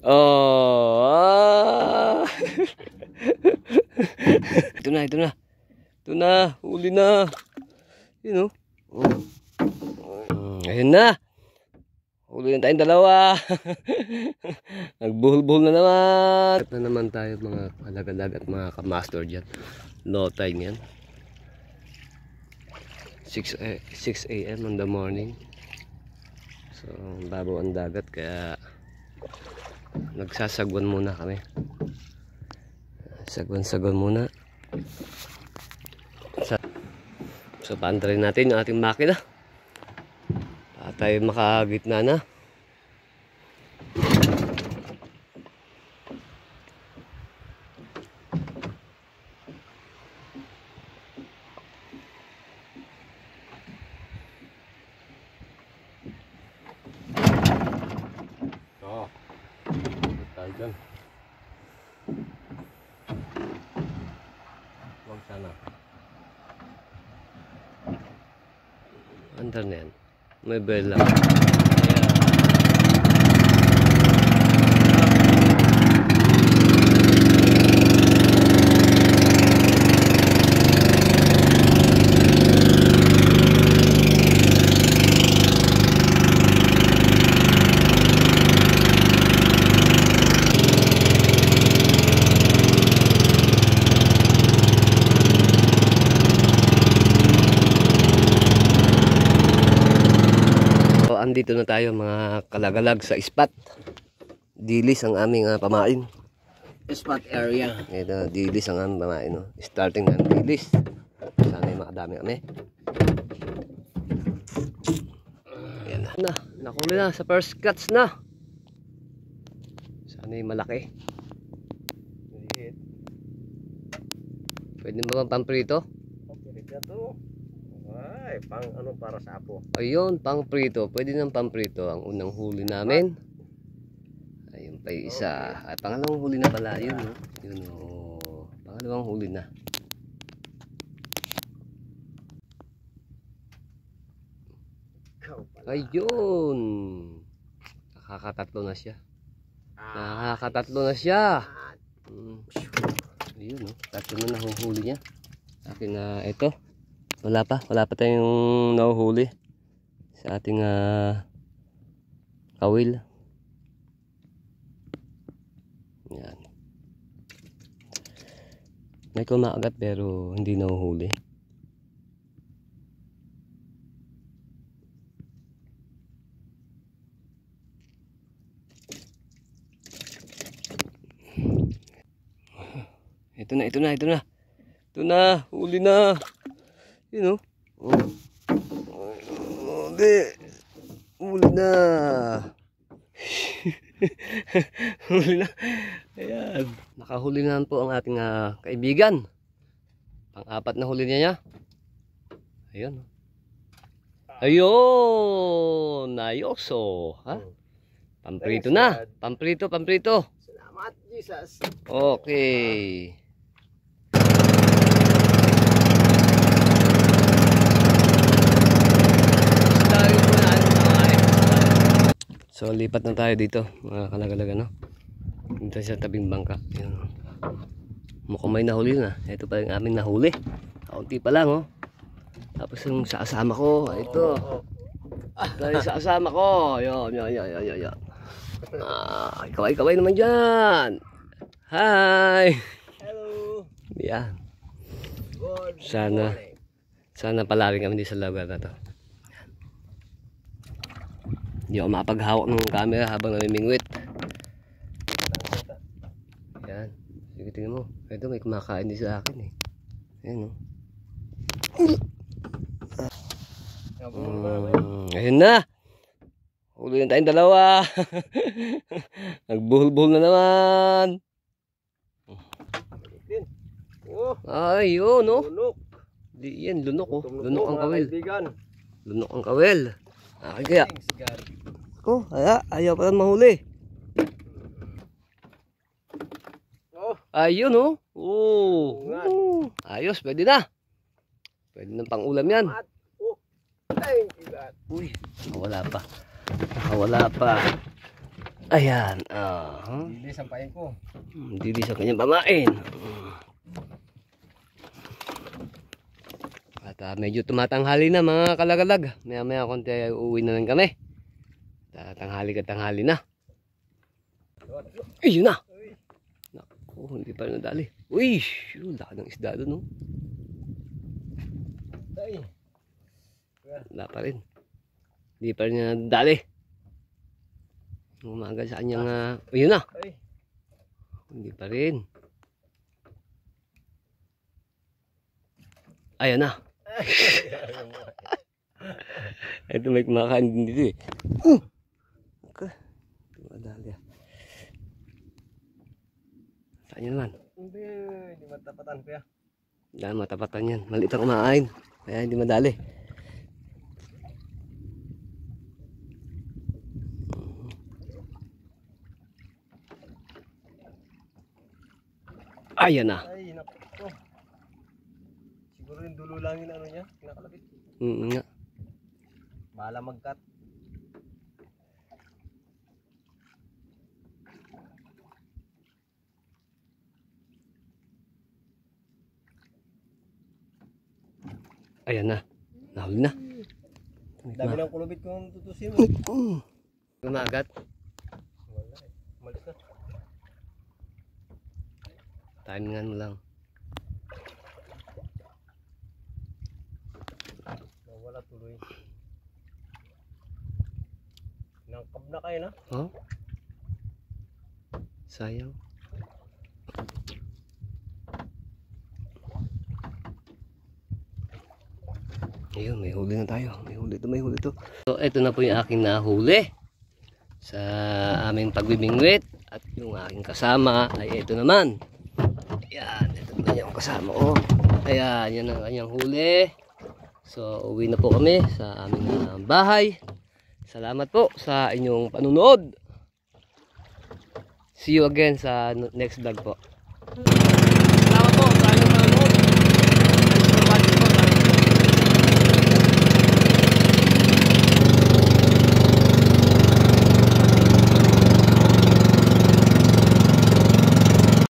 Oh, ah. Ito na, ito na. Ito na, huli na. Yun oh. Ayun na. Huli na tayong dalawa. Nagbuhol-buhol na naman. At na naman tayo mga kalagalag at mga kamaster dyan. Low tide yan. 6 AM in the morning. So, babaw ang dagat kaya nagsasagwan muna kami. Sagwan-sagwan muna. So, paantarin natin yung ating makina. Para tayo makagitna na. Tayo dyan. Huwag sana. Andar na yan. May bell lang. Andito na tayo mga kalagalag sa spot. Dilis ang aming pamain. Spot area. Ito, dilis ang aming pamain. No? Starting ng dilis. Sana yung makadami kami. Ayan na. Nakuli na sa first catch na. Sana yung malaki. Pwede ba pamprito? Pamprito. Ay, pang ano para sa apo. Ayun, pang prito. Pwede ng pang prito. Ang unang huli namin. Ayun pa yung isa. Ay, pangalawang huli na pala. Yun, no? Yun, oh. Pangalawang huli na. Ayun. Nakakatatlo na siya. Nakakatatlo na siya. Ayun, no? Tatlo na nahuhuli niya. Akin na ito. Wala pa tayong nahuhuli sa ating kawil. Yan. May kumakagat pero hindi nahuhuli. Ito na, huli na. You know? Huli na. Huli na. Ayan. Nakahuli na po ang ating kaibigan. Pang-apat na huli niya. Ayun. Ayun. Nayoso. Ha? Pamprito na. Pamprito. Salamat, Jesus. Okay. So lipat na tayo dito mga kalagalag, no? Dito sa tabing bangka. Yun. Mukhang may nahuli na. Ito pa yung aming nahuli. Kaunti pa lang, oh. Tapos yung sa kasama ko, ito. Ito yung sa kasama ko. Yan. Kaway naman dyan. Hi. Hello. Yan. Good Sana pala rin kami dito sa lugar na to. Hindi ako mapaghawak ng camera habang namimingwit. Yan. Sige, tingnan mo. Ito may kumakain din sa akin eh. Ayan, ayun na. Huli na tayong dalawa. Nagbuhol-buhol na naman. Ayun, no? Lunok. Di yan, lunok, oh. Lunok ang kawil. Lunok ang kawil. Kaya. Oh, ayaw pa lang mahuli. Ayun, oh. Ayos, pwede na. Pwede ng pang-ulam yan. Thank you, God. Uy, wala pa. Ayan. Hindi, sampayin ko. Hindi sa kanyang pamain. At medyo tumatanghali na mga kalagalag. Maya maya konti ay uuwi na lang kami. Tanghali na. Ayun na. Naku, hindi pa rin nadali. Uy, laki ng isda doon, no? Ay. Wala pa rin. Hindi pa rin niya nadali. Umaga sa kanyang, ayun na. Ay. Hindi pa rin. Ayan na. Ito may kumakain din dito eh. Okay. Madali ah. Saan yun naman? Hindi matapatan kuya. Dahil matapatan yan. Maliit ang kumakain. Kaya hindi madali. Ayan na. Ay, naku. Siguro yung dulo lang yung ano niya, kinakalapit. Nga. Bahala mag-cut. Ayan na. Nahuli na. Dami ng kulubit kung tutusin mo. Gumagat. Wala eh. Malis na. Timingan mo lang. Wala tuloy. Nangkab na kayo na. Oh? Sayang. Ayun, may huli na tayo. May huli to. So, ito na po yung aking nahuli sa aming pagbibingwit. At yung aking kasama ay ito naman. Ayan, ito naman yung kasama ko. Ayan, yan ang kanyang huli. So, uwi na po kami sa aming bahay. Salamat po sa inyong panunood. See you again sa next vlog po.